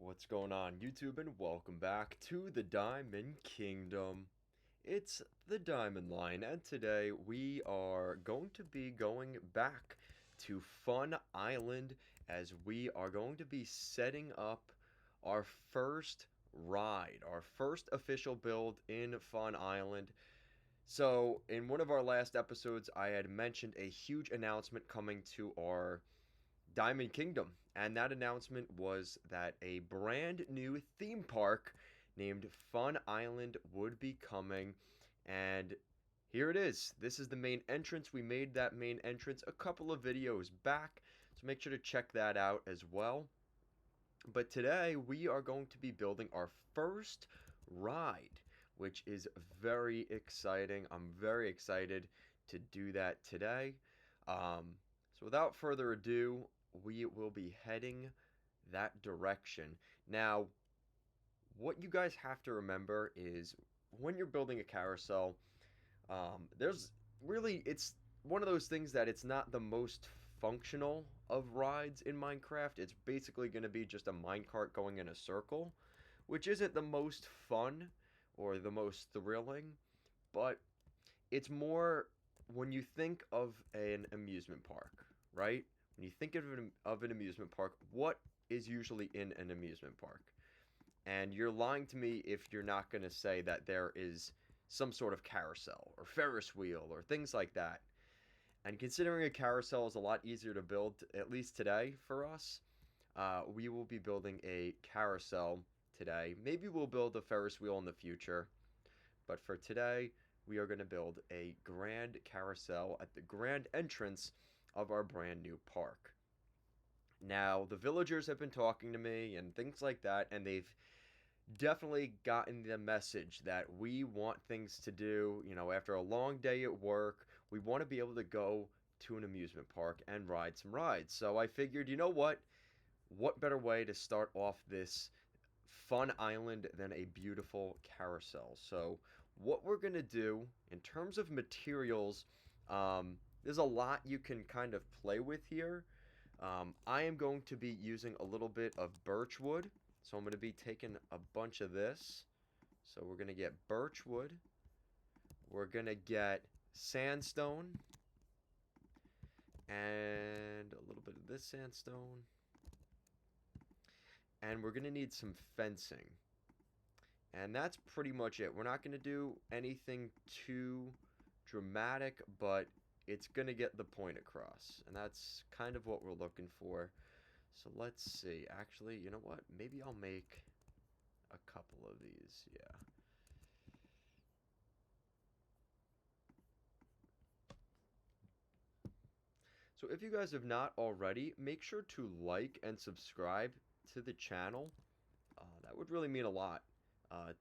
What's going on, YouTube, and welcome back to the Diamond Kingdom. It's the Diamond Line, and today we are going to be going back to Fun Island as we are going to be setting up our first ride, our first official build in Fun Island. So, in one of our last episodes, I had mentioned a huge announcement coming to our Diamond Kingdom. And that announcement was that a brand new theme park named Fun Island would be coming. And here it is. This is the main entrance. We made that main entrance a couple of videos back, so make sure to check that out as well. But today we are going to be building our first ride, which is very exciting. I'm very excited to do that today. So without further ado, we will be heading that direction. Now, what you guys have to remember is when you're building a carousel, there's really, it's one of those things that it's not the most functional of rides in Minecraft. It's basically going to be just a minecart going in a circle, which isn't the most fun or the most thrilling, but it's more when you think of an amusement park, right? When you think of an amusement park, what is usually in an amusement park? And you're lying to me if you're not going to say that there is some sort of carousel or Ferris wheel or things like that. And considering a carousel is a lot easier to build, at least today for us, we will be building a carousel today. Maybe we'll build a Ferris wheel in the future, but for today, we are going to build a grand carousel at the grand entrance of our brand new park. Now, the villagers have been talking to me and things like that, and they've definitely gotten the message that we want things to do, after a long day at work, we want to be able to go to an amusement park and ride some rides. So I figured, you know what? What better way to start off this fun island than a beautiful carousel? So what we're going to do in terms of materials, there's a lot you can kind of play with here. I am going to be using a little bit of birch wood. So I'm going to be taking a bunch of this. So we're going to get birch wood. We're going to get sandstone. And a little bit of this sandstone. And we're going to need some fencing. And that's pretty much it. We're not going to do anything too dramatic, but it's going to get the point across. And that's kind of what we're looking for. So let's see. Actually, you know what? Maybe I'll make a couple of these. Yeah. So if you guys have not already, make sure to like and subscribe to the channel. That would really mean a lot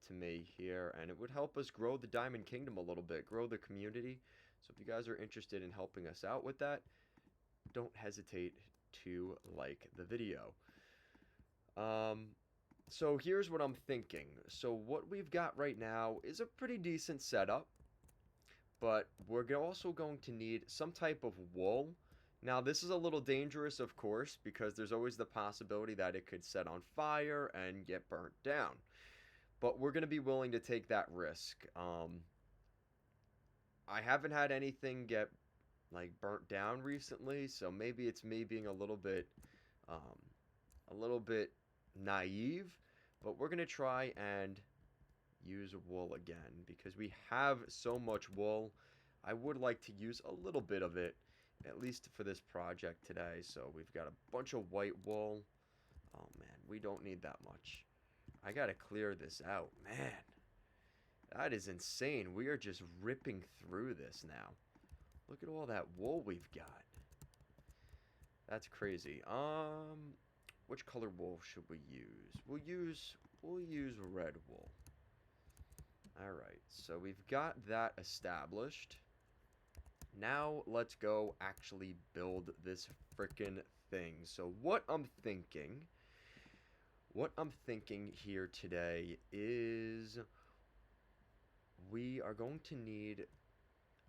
to me here, and it would help us grow the Diamond Kingdom a little bit, grow the community. So if you guys are interested in helping us out with that, don't hesitate to like the video. So here's what I'm thinking. So what we've got right now is a pretty decent setup, but we're also going to need some type of wool. Now this is a little dangerous, of course, because there's always the possibility that it could set on fire and get burnt down. But we're going to be willing to take that risk. I haven't had anything get like burnt down recently, so maybe it's me being um, a little bit naive, but we're gonna try and use wool again because we have so much wool. I would like to use a little bit of it, at least for this project today. So we've got a bunch of white wool. Oh man, we don't need that much. I gotta clear this out, man. That is insane. We are just ripping through this now. Look at all that wool we've got. That's crazy. Which color wool should we use? We'll use red wool. All right. So we've got that established. Now let's go actually build this frickin' thing. So what I'm thinking here today is we are going to need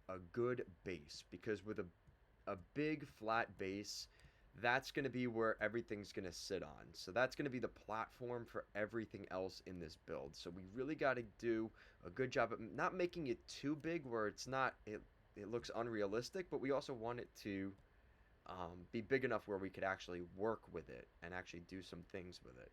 a good base because with a big flat base, that's going to be where everything's going to sit on. So that's going to be the platform for everything else in this build. So we really got to do a good job of not making it too big where it looks unrealistic, but we also want it to be big enough where we could actually work with it and actually do some things with it.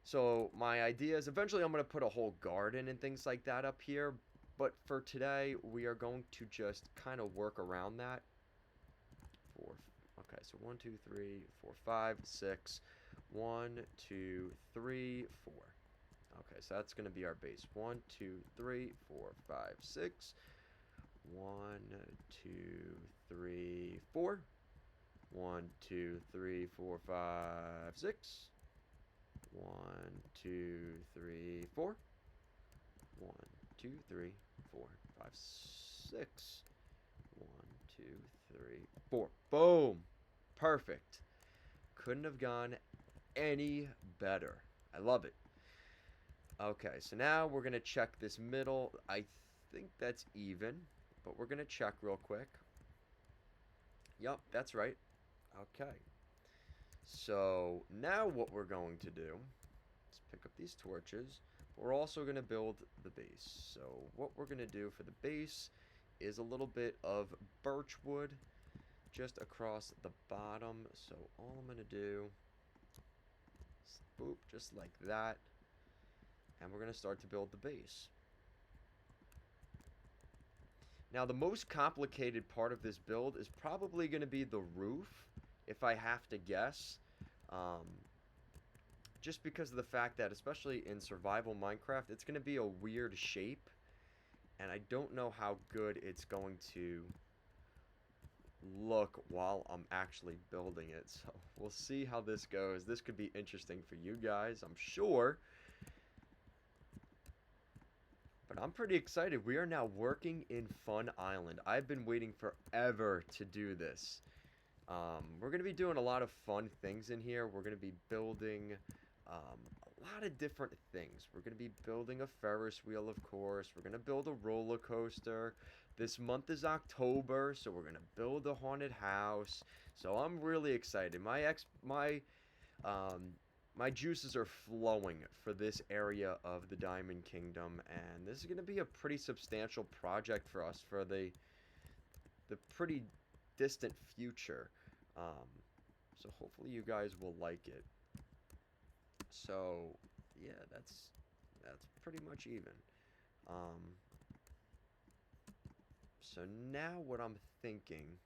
So my idea is eventually I'm going to put a whole garden and things like that up here, but for today we are going to just kind of work around that. Four. Okay, so 1, 2, 3, 4, 5, 6. 1, 2, 3, 4. Okay, so that's going to be our base. 1, 2, 3, 4, 5, 6. 1, 2, 3, 4. 1, 2, 3, 4, 5, 6. 1, 2, 3, 4. 1, 2, 3, 4, 5, 6. 1, 2, 3, 4. Boom! Perfect. Couldn't have gone any better. I love it. Okay, so now we're going to check this middle. I think that's even, but we're going to check real quick. Yup, that's right. Okay. So now what we're going to do is pick up these torches. We're also going to build the base. So what we're going to do for the base is a little bit of birch wood just across the bottom. So all I'm going to do is boop, just like that. And we're going to start to build the base. Now the most complicated part of this build is probably going to be the roof, if I have to guess. Just because of the fact that, especially in survival Minecraft, it's going to be a weird shape. And I don't know how good it's going to look while I'm actually building it. So we'll see how this goes. This could be interesting for you guys, I'm sure. But I'm pretty excited. We are now working in Fun Island. I've been waiting forever to do this. We're going to be doing a lot of fun things in here. We're going to be building a lot of different things. We're going to be building a Ferris wheel, of course. We're going to build a roller coaster. This month is October, so we're going to build a haunted house. So I'm really excited. My juices are flowing for this area of the Diamond Kingdom, and this is going to be a pretty substantial project for us for the pretty distant future. So hopefully you guys will like it. So yeah, that's pretty much even. So now what I'm thinking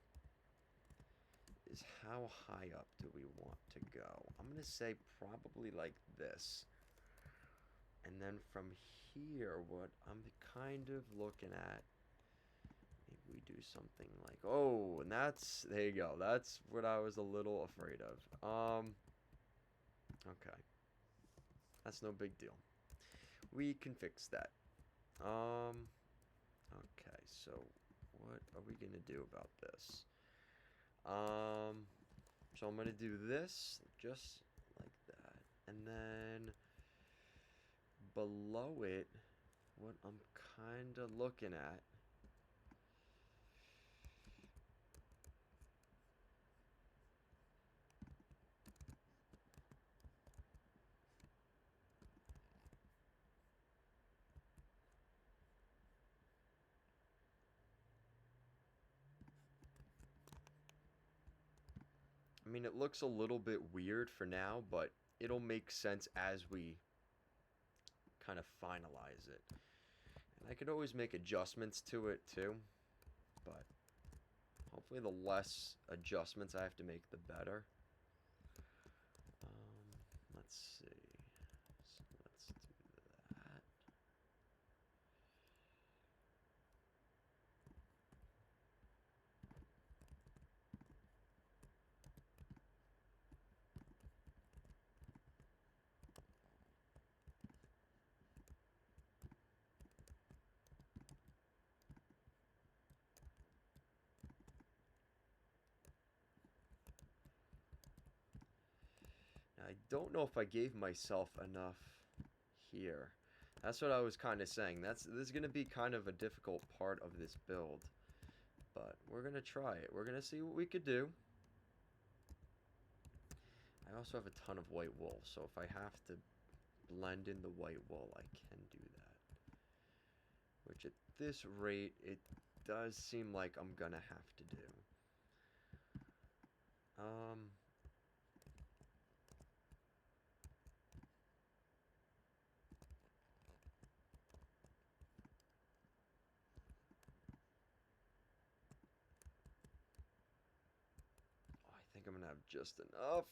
is how high up do we want to go? I'm gonna say probably like this. And then from here, what I'm kind of looking at, maybe we do something like, oh, and there you go. That's what I was a little afraid of. Okay. That's no big deal. We can fix that. Okay, so what are we gonna do about this? So I'm gonna do this just like that, and then below it, what I'm kind of looking at I mean, it looks a little bit weird for now, but it'll make sense as we kind of finalize it. And I could always make adjustments to it too, but hopefully the less adjustments I have to make, the better. Let's see. So let's do that. I don't know if I gave myself enough here. That's what I was kind of saying. This is going to be kind of a difficult part of this build. But we're going to try it. We're going to see what we could do. I also have a ton of white wool, so if I have to blend in the white wool, I can do that. Which at this rate, it does seem like I'm gonna have to do. I think I'm gonna have just enough.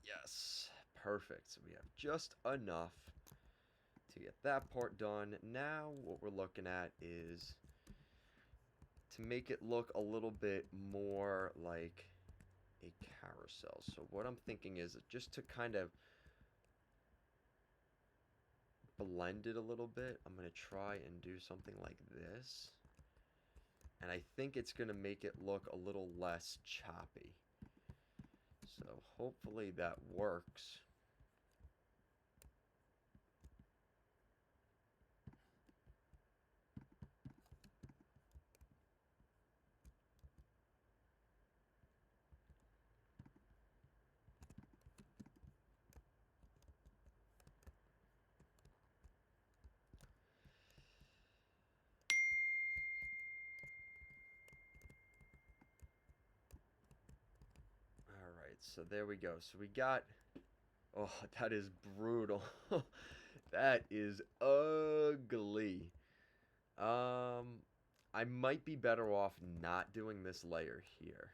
Yes, perfect. So we have just enough to get that part done. Now what we're looking at is to make it look a little bit more like a carousel. So what I'm thinking is just to kind of blend it a little bit, I'm going to try and do something like this. And I think it's going to make it look a little less choppy. So hopefully that works. Alright, so there we go. So we got... Oh, that is brutal. That is ugly. I might be better off not doing this layer here.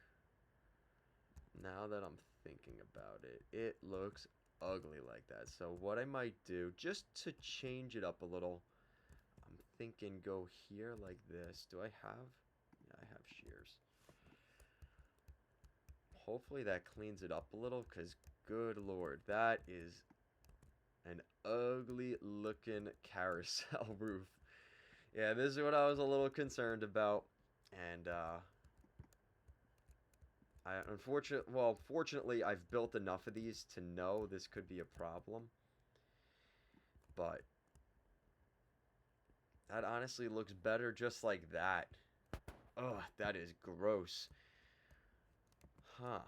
Now that I'm thinking about it, it looks ugly like that. So what I might do, just to change it up a little, I'm thinking go here like this. Do I have? Yeah, I have shears. Hopefully that cleans it up a little, because good lord, that is an ugly looking carousel roof. Yeah, this is what I was a little concerned about. And, fortunately, I've built enough of these to know this could be a problem. But that honestly looks better just like that. Ugh, that is gross. Huh.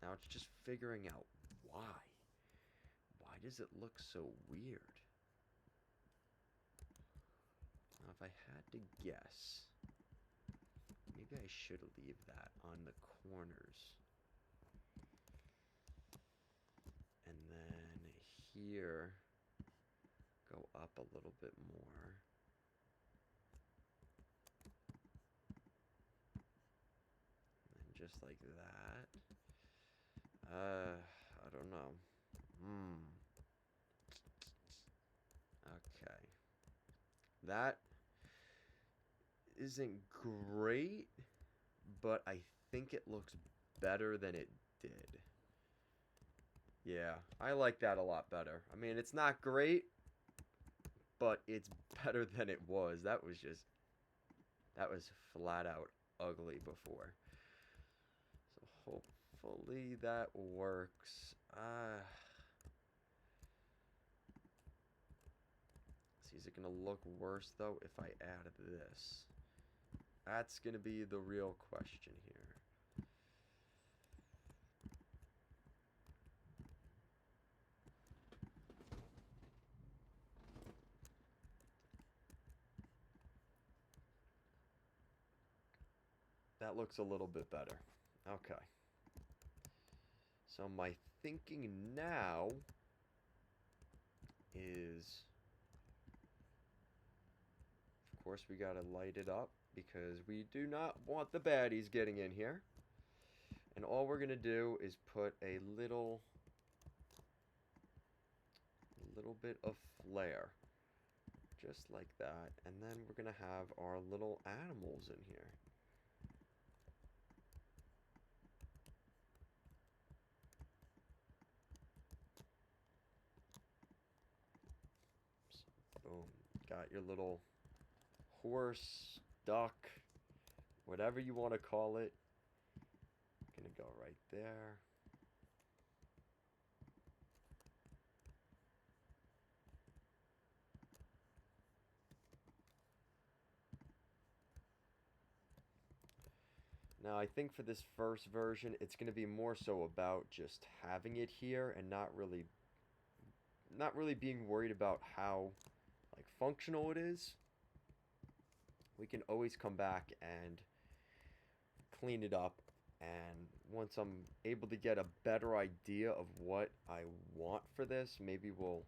Now it's just figuring out why. Why does it look so weird? Now, if I had to guess, maybe I should leave that on the corners. And then here, go up a little bit more. And just like that. I don't know. Okay. That isn't great, but I think it looks better than it did. Yeah, I like that a lot better. I mean, it's not great, but it's better than it was. That was flat out ugly before. So hopefully that works. See, is it going to look worse, though, if I add this? That's going to be the real question here. That looks a little bit better. Okay. So my thinking now is, of course, we gotta light it up because we do not want the baddies getting in here. And all we're gonna do is put a little bit of flare, just like that. And then we're gonna have our little animals in here. Boom. Got your little horse, duck, whatever you want to call it. Gonna go right there. Now, I think for this first version, it's going to be more so about just having it here and not really being worried about how like functional it is. We can always come back and clean it up, and once I'm able to get a better idea of what I want for this, maybe we'll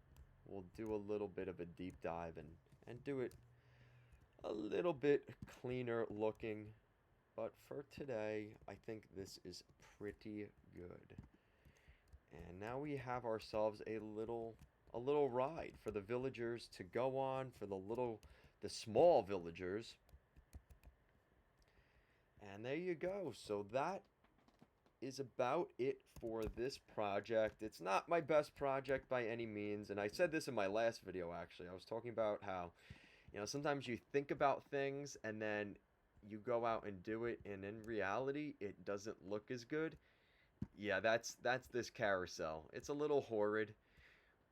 do a little bit of a deep dive and do it a little bit cleaner looking. But for today, I think this is pretty good. And now we have ourselves a little ride for the villagers to go on, for the small villagers. And there you go. So that is about it for this project. It's not my best project by any means, and I said this in my last video actually. I was talking about how, sometimes you think about things and then you go out and do it, and in reality it doesn't look as good. Yeah, that's this carousel. It's a little horrid,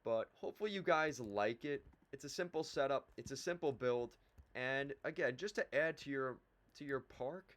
but hopefully you guys like it. It's a simple setup, it's a simple build, and again, just to add to your park,